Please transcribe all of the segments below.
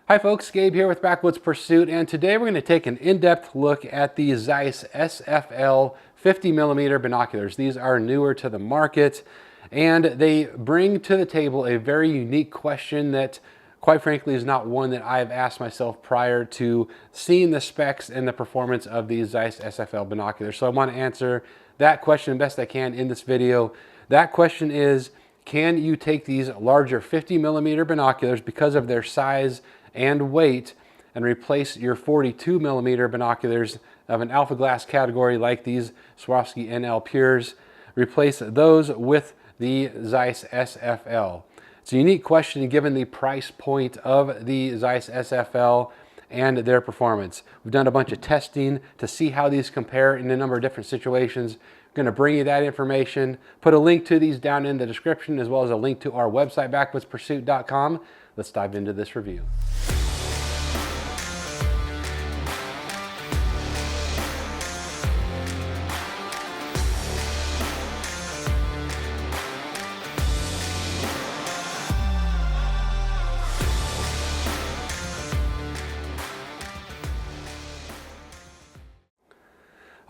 Hi folks, Gabe here with Backwoods Pursuit, and today we're going to take an in-depth look at the Zeiss SFL 50mm binoculars. These are newer to the market, and they bring to the table a very unique question that, quite frankly, is not one that I've asked myself prior to seeing the specs and the performance of these Zeiss SFL binoculars. So I want to answer that question best I can in this video. That question is, can you take these larger 50mm binoculars because of their size and weight and replace your 42mm binoculars of an alpha glass category like these Swarovski NL Pures, replace those with the Zeiss SFL? It's a unique question given the price point of the Zeiss SFL and their performance. We've done a bunch of testing to see how these compare in a number of different situations. I'm going to bring you that information, put a link to these down in the description, as well as a link to our website, backwoodspursuit.com. Let's dive into this review.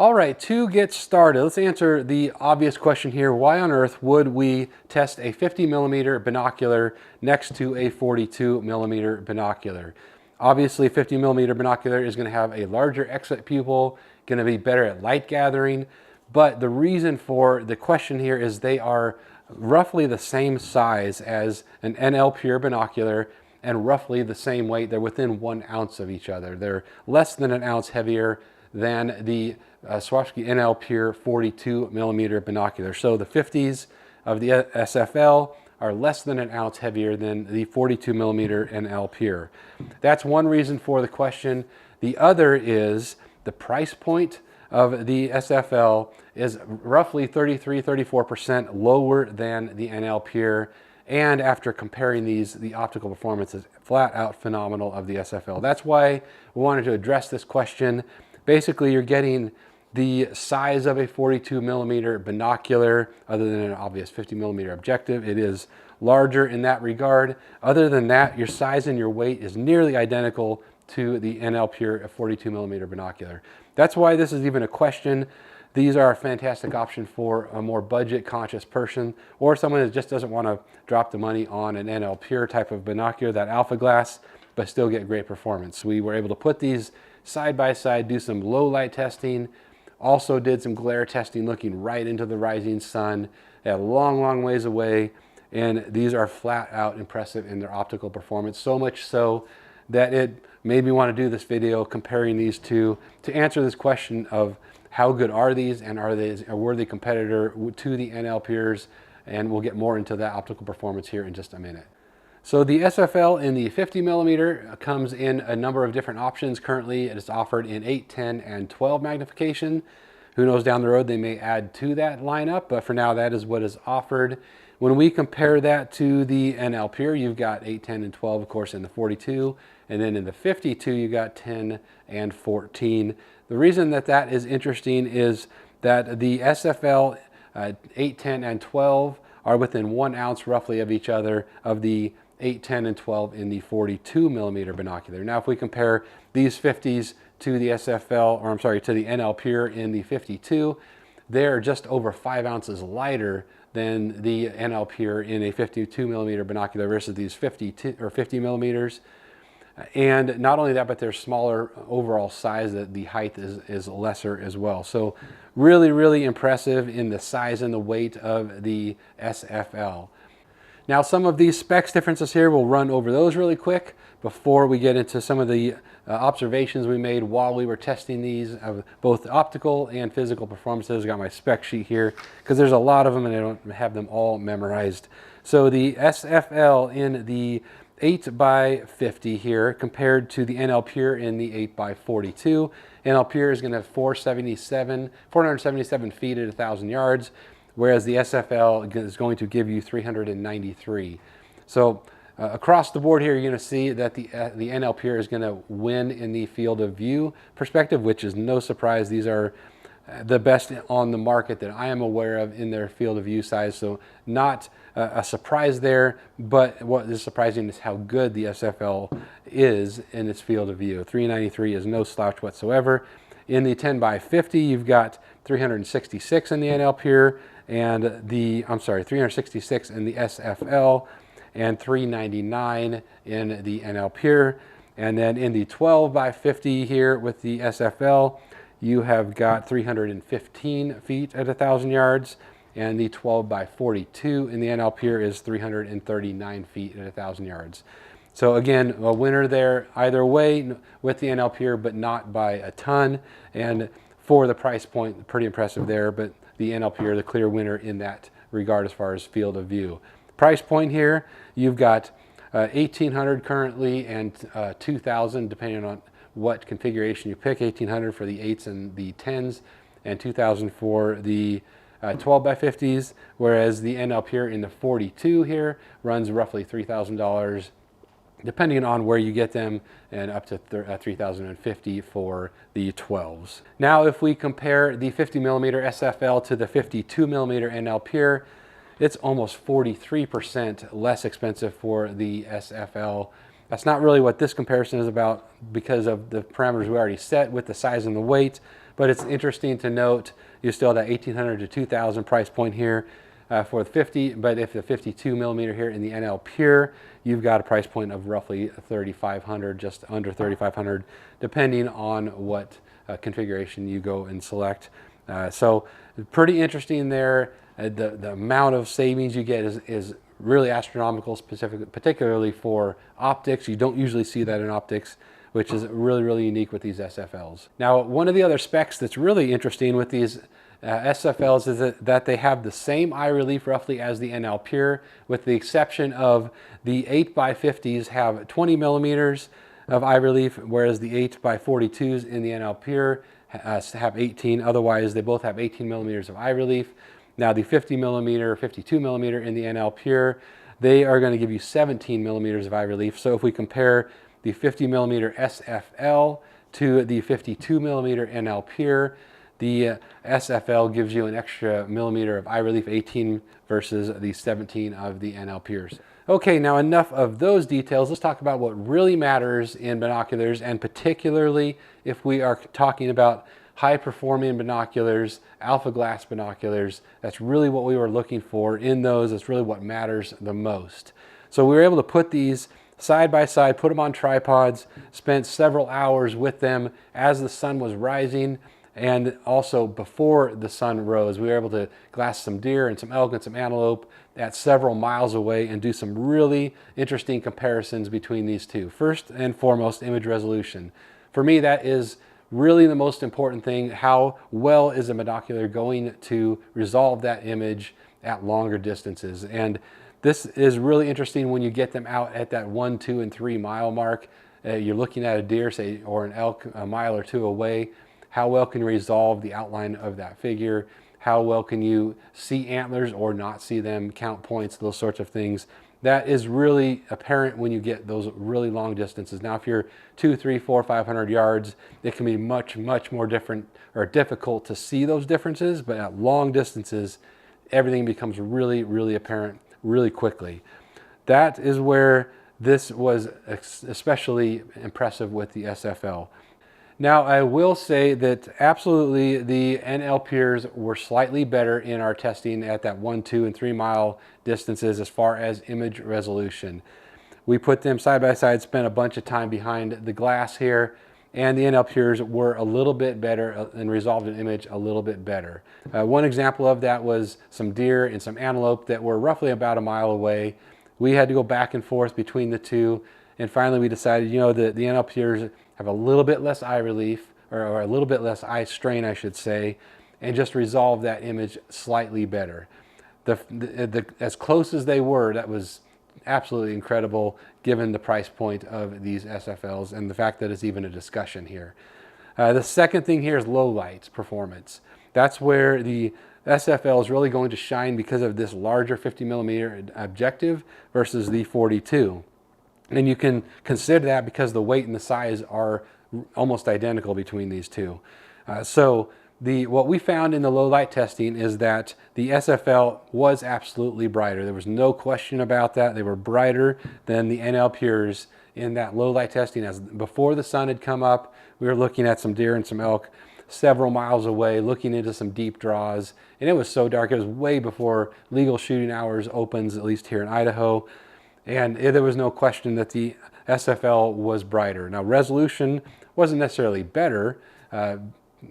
All right, to get started, let's answer the obvious question here. Why on earth would we test a 50mm binocular next to a 42mm binocular? Obviously, 50mm binocular is going to have a larger exit pupil, going to be better at light gathering, but the reason for the question here is they are roughly the same size as an NL Pure binocular and roughly the same weight. They're within 1 ounce of each other. They're less than an ounce heavier than the Swarovski NL Pure 42mm binocular. So the 50s of the SFL are less than an ounce heavier than the 42mm NL Pure. That's one reason for the question. The other is the price point of the SFL is roughly 33–34% lower than the NL Pure. And after comparing these, the optical performance is flat out phenomenal of the SFL. That's why we wanted to address this question. Basically, you're getting the size of a 42mm binocular, other than an obvious 50mm objective. It is larger in that regard. Other than that, your size and your weight is nearly identical to the NL Pure 42mm binocular. That's why this is even a question. These are a fantastic option for a more budget-conscious person or someone that just doesn't want to drop the money on an NL Pure type of binocular, that alpha glass, but still get great performance. We were able to put these side by side, do some low light testing, also did some glare testing looking right into the rising sun at a long ways away, and these are flat out impressive in their optical performance, so much so that it made me want to do this video comparing these two to answer this question of how good are these, and are they a worthy competitor to the NL Pures, and we'll get more into that optical performance here in just a minute. So the SFL in the 50mm comes in a number of different options. Currently it is offered in 8, 10, and 12 magnification. Who knows, down the road they may add to that lineup, but for now that is what is offered. When we compare that to the NL Pure, you've got 8, 10, and 12, of course, in the 42, and then in the 52 you got 10 and 14. The reason that that is interesting is that the SFL 8, 10, and 12 are within 1 ounce roughly of each other of the 8, 10, and 12 in the 42mm binocular. Now, if we compare these 50s to the SFL, or I'm sorry, to the NL Pure in the 52, they're just over 5 ounces lighter than the NL Pure in a 52mm binocular versus these 50 millimeters. And not only that, but they're smaller overall size, that the height is lesser as well. So really impressive in the size and the weight of the SFL. Now, some of these specs differences here, we'll run over those really quick before we get into some of the observations we made while we were testing these of both optical and physical performances. I've got my spec sheet here because there's a lot of them and I don't have them all memorized. So the SFL in the 8x50 here compared to the NL Pure in the 8x42. NL Pure is going to have 477 feet at 1,000 yards. Whereas the SFL is going to give you 393. So across the board here, you're going to see that the NL Pure is going to win in the field of view perspective, which is no surprise. These are the best on the market that I am aware of in their field of view size. So not a surprise there, but what is surprising is how good the SFL is in its field of view. 393 is no slouch whatsoever. In the 10 by 50, you've got 366 in the NL Pure, and the, 366 in the SFL, and 399 in the NL Pure. And then in the 12 by 50 here with the SFL, you have got 315 feet at 1,000 yards, and the 12 by 42 in the NL Pure is 339 feet at 1,000 yards. So again, a winner there either way with the NL Pure, but not by a ton. And for the price point, pretty impressive there, but the NL Pure, the clear winner in that regard as far as field of view. Price point here, you've got 1,800 currently and 2,000 depending on what configuration you pick. 1,800 for the 8s and the 10s, and 2,000 for the 12 by 50s, whereas the NL Pure in the 42 here runs roughly $3,000 depending on where you get them, and up to $3,050 for the 12s. Now if we compare the 50mm SFL to the 52mm NL Pure, it's almost 43% less expensive for the SFL. That's not really what this comparison is about because of the parameters we already set with the size and the weight, but it's interesting to note you still have that 1,800 to 2,000 price point here for the 50, but if the 52mm here in the NL Pure, you've got a price point of roughly 3,500, just under 3,500, depending on what configuration you go and select. So pretty interesting there. The amount of savings you get is really astronomical, particularly for optics. You don't usually see that in optics, which is really, really unique with these SFLs. Now, one of the other specs that's really interesting with these SFLs is that they have the same eye relief roughly as the NL Pure, with the exception of the 8x50s have 20 millimeters of eye relief, whereas the 8x42s in the NL Pure have 18. Otherwise, they both have 18 millimeters of eye relief. Now the 50mm, 52mm in the NL Pure, they are going to give you 17 millimeters of eye relief. So if we compare the 50mm SFL to the 52mm NL Pure, the SFL gives you an extra millimeter of eye relief, 18 versus the 17 of the NL Pures. Okay, now enough of those details. Let's talk about what really matters in binoculars, and particularly if we are talking about high-performing binoculars, alpha glass binoculars. That's really what we were looking for in those. That's really what matters the most. So we were able to put these side by side, put them on tripods, spent several hours with them as the sun was rising, and also before the sun rose. We were able to glass some deer and some elk and some antelope at several miles away and do some really interesting comparisons between these two. First and foremost, image resolution. For me, that is really the most important thing. How well is a binocular going to resolve that image at longer distances? And this is really interesting when you get them out at that 1, 2, and 3 mile mark. You're looking at a deer, say, or an elk a mile or two away. How well can you resolve the outline of that figure? How well can you see antlers or not see them, count points, those sorts of things? That is really apparent when you get those really long distances. Now, if you're 2, 3, 4, 500 yards, it can be much, much more different or difficult to see those differences, but at long distances, everything becomes really, really apparent really quickly. That is where this was especially impressive with the SFL. Now, I will say that absolutely the NL Pures were slightly better in our testing at that 1, 2, and 3 mile distances as far as image resolution. We put them side by side, spent a bunch of time behind the glass here, and the NL Pures were a little bit better and resolved an image a little bit better. One example of that was some deer and some antelope that were roughly about a mile away. We had to go back and forth between the two, and finally we decided, you know, the NL Pures have a little bit less eye relief, or a little bit less eye strain, I should say, and just resolve that image slightly better. As close as they were, that was absolutely incredible given the price point of these SFLs and the fact that it's even a discussion here. The second thing here is low light performance. That's where the SFL is really going to shine because of this larger 50mm objective versus the 42. And you can consider that because the weight and the size are almost identical between these two. So What we found in the low light testing is that the SFL was absolutely brighter. There was no question about that. They were brighter than the NL Pures in that low light testing. As before the sun had come up, we were looking at some deer and some elk several miles away, looking into some deep draws, and it was so dark. It was way before legal shooting hours opens, at least here in Idaho, and there was no question that the SFL was brighter. Now, resolution wasn't necessarily better,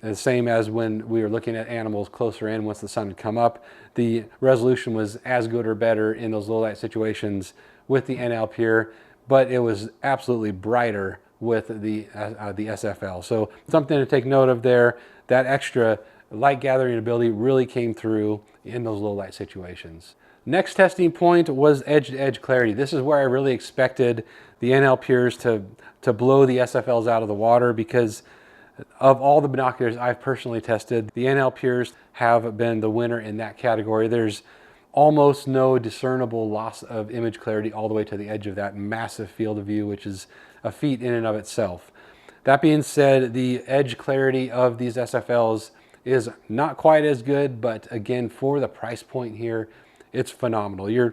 the same as when we were looking at animals closer in once the sun had come up. The resolution was as good or better in those low light situations with the NL Pure, but it was absolutely brighter with the SFL. So something to take note of there. That extra light gathering ability really came through in those low light situations. Next testing point was edge-to-edge clarity. This is where I really expected the NL Pures to blow the SFLs out of the water, because of all the binoculars I've personally tested, the NL Pures have been the winner in that category. There's almost no discernible loss of image clarity all the way to the edge of that massive field of view, which is a feat in and of itself. That being said, the edge clarity of these SFLs is not quite as good, but again, for the price point here, it's phenomenal.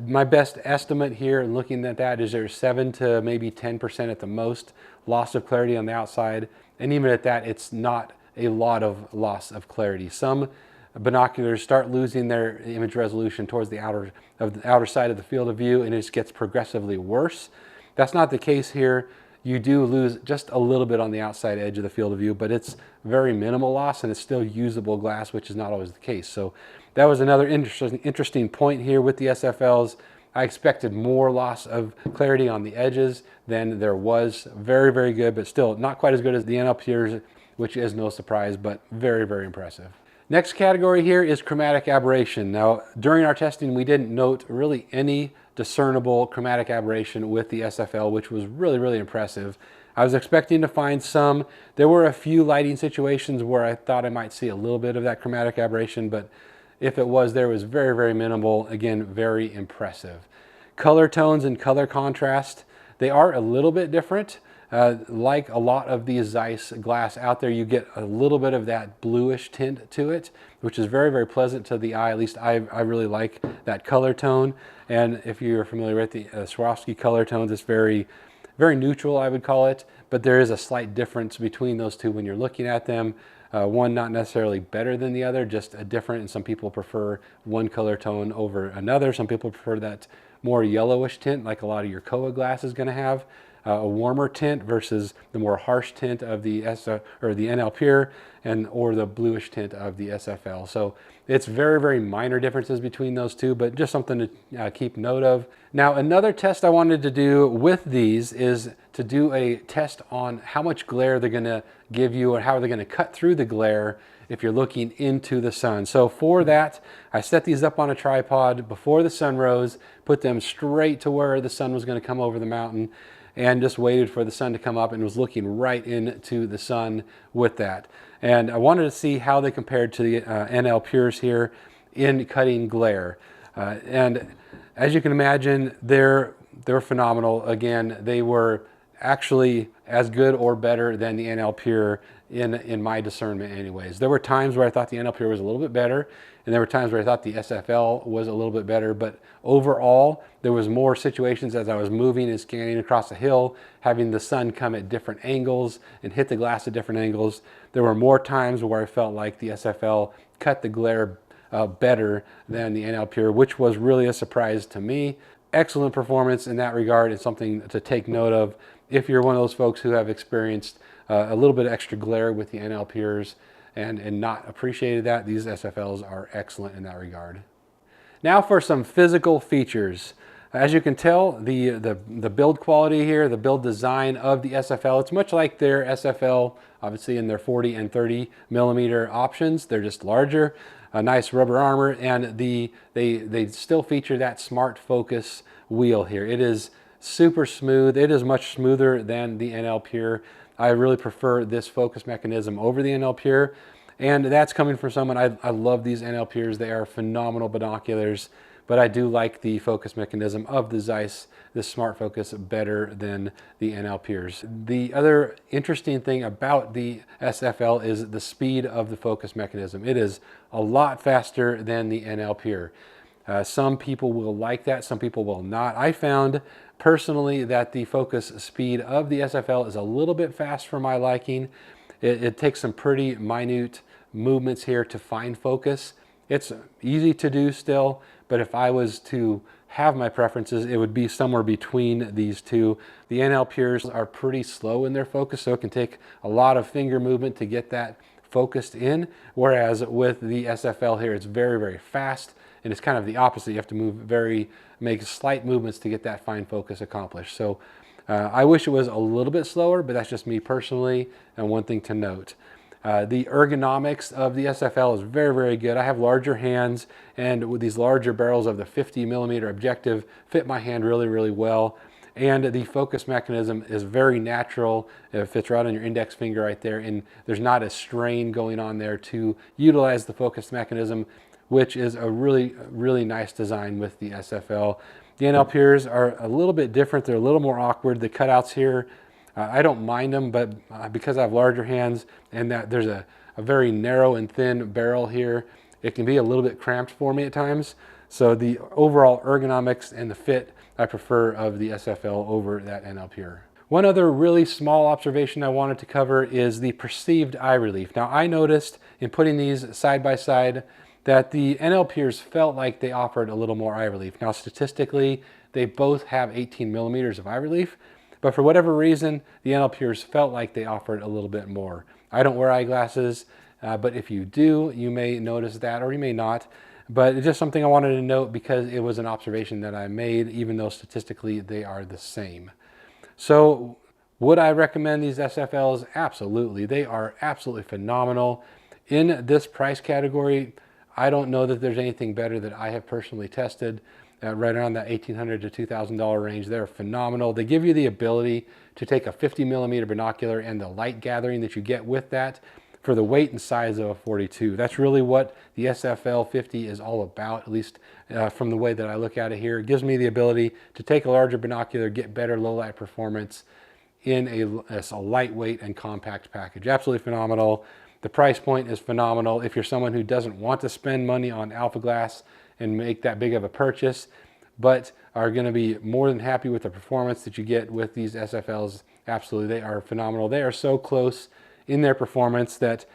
My best estimate here, looking at that, is there's 7 to maybe 10% at the most loss of clarity on the outside. And even at that, it's not a lot of loss of clarity. Some binoculars start losing their image resolution towards the outer side of the field of view, and it just gets progressively worse. That's not the case here. You do lose just a little bit on the outside edge of the field of view, but it's very minimal loss, and it's still usable glass, which is not always the case. So that was another interesting point here with the SFLs. I expected more loss of clarity on the edges than there was. Very, very good, but still not quite as good as the NL Pures, which is no surprise, but very, very impressive. Next category here is chromatic aberration. Now, during our testing, we didn't note really any discernible chromatic aberration with the SFL, which was really, really impressive. I was expecting to find some. There were a few lighting situations where I thought I might see a little bit of that chromatic aberration, but if it was there, it was very, very minimal. Again, very impressive. Color tones and color contrast, they are a little bit different. Like a lot of these Zeiss glass out there, you get a little bit of that bluish tint to it, which is very, very pleasant to the eye. At least I really like that color tone. And if you're familiar with the Swarovski color tones, it's very, very neutral, I would call it. But there is a slight difference between those two when you're looking at them. One not necessarily better than the other, just a different, and some people prefer one color tone over another. Some people prefer that more yellowish tint, like a lot of your Kowa glass is going to have, a warmer tint versus the more harsh tint of the NL Pure or the bluish tint of the SFL. So it's very, very minor differences between those two, but just something to keep note of. Now, another test I wanted to do with these is to do a test on how much glare they're going to give you and how they're going to cut through the glare if you're looking into the sun. So for that, I set these up on a tripod before the sun rose, put them straight to where the sun was going to come over the mountain, and just waited for the sun to come up and was looking right into the sun with that. And I wanted to see how they compared to the NL Pures here in cutting glare. And as you can imagine, they're phenomenal. Again, they were actually as good or better than the NL Pure in my discernment anyways. There were times where I thought the NL Pure was a little bit better, and there were times where I thought the SFL was a little bit better, but overall, there was more situations as I was moving and scanning across a hill, having the sun come at different angles and hit the glass at different angles. There were more times where I felt like the SFL cut the glare better than the NL Pure, which was really a surprise to me. Excellent performance in that regard, and something to take note of if you're one of those folks who have experienced a little bit of extra glare with the NL Pures and not appreciated that. These SFLs are excellent in that regard. Now for some physical features. As you can tell, the build quality here, the build design of the SFL, it's much like their SFL, obviously in their 40 and 30 millimeter options. They're just larger, a nice rubber armor, and they still feature that smart focus wheel here. It is super smooth. It is much smoother than the NL Pure. I really prefer this focus mechanism over the NL Pure, and that's coming from someone, I love these NL Pures. They are phenomenal binoculars, but I do like the focus mechanism of the Zeiss, this smart focus, better than the NL Pures. The other interesting thing about the SFL is the speed of the focus mechanism. It is a lot faster than the NL Pure. Some people will like that, some people will not. I found personally that the focus speed of the SFL is a little bit fast for my liking. It takes some pretty minute movements here to find focus. It's easy to do still, but if I was to have my preferences, it would be somewhere between these two. The NL Pures are pretty slow in their focus, so it can take a lot of finger movement to get that focused in, whereas with the SFL here, it's very, very fast, and it's kind of the opposite. You have to make slight movements to get that fine focus accomplished. So I wish it was a little bit slower, but that's just me personally, and one thing to note. The ergonomics of the SFL is very, very good. I have larger hands, and with these larger barrels of the 50mm objective fit my hand really, really well. And the focus mechanism is very natural. It fits right on your index finger right there, and there's not a strain going on there to utilize the focus mechanism, which is a really, really nice design with the SFL. The NL Pures are a little bit different. They're a little more awkward. The cutouts here, I don't mind them, but because I have larger hands and that there's a very narrow and thin barrel here, it can be a little bit cramped for me at times. So the overall ergonomics and the fit I prefer of the SFL over that NL Pure. One other really small observation I wanted to cover is the perceived eye relief. Now I noticed in putting these side by side that the NL Pures felt like they offered a little more eye relief. Now statistically, they both have 18mm of eye relief, but for whatever reason, the NL Pures felt like they offered a little bit more. I don't wear eyeglasses, but if you do, you may notice that, or you may not. But it's just something I wanted to note because it was an observation that I made, even though statistically they are the same. So would I recommend these SFLs? Absolutely. They are absolutely phenomenal. In this price category, I don't know that there's anything better that I have personally tested. Right around that $1,800 to $2,000 range. They're phenomenal. They give you the ability to take a 50mm binocular and the light gathering that you get with that for the weight and size of a 42. That's really what the SFL 50 is all about, at least from the way that I look at it here. It gives me the ability to take a larger binocular, get better low light performance in a lightweight and compact package. Absolutely phenomenal. The price point is phenomenal. If you're someone who doesn't want to spend money on alpha glass and make that big of a purchase, but are going to be more than happy with the performance that you get with these SFLs, absolutely, they are phenomenal. They are so close in their performance that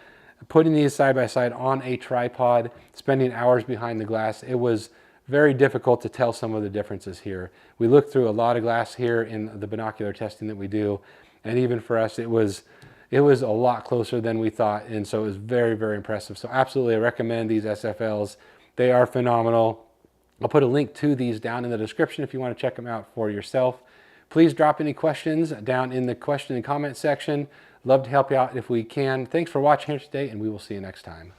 putting these side by side on a tripod, spending hours behind the glass, it was very difficult to tell some of the differences here. We looked through a lot of glass here in the binocular testing that we do, and even for us, it was a lot closer than we thought, and so it was very, very impressive. So absolutely, I recommend these SFLs. They are phenomenal. I'll put a link to these down in the description if you want to check them out for yourself. Please drop any questions down in the question and comment section. Love to help you out if we can. Thanks for watching here today, and we will see you next time.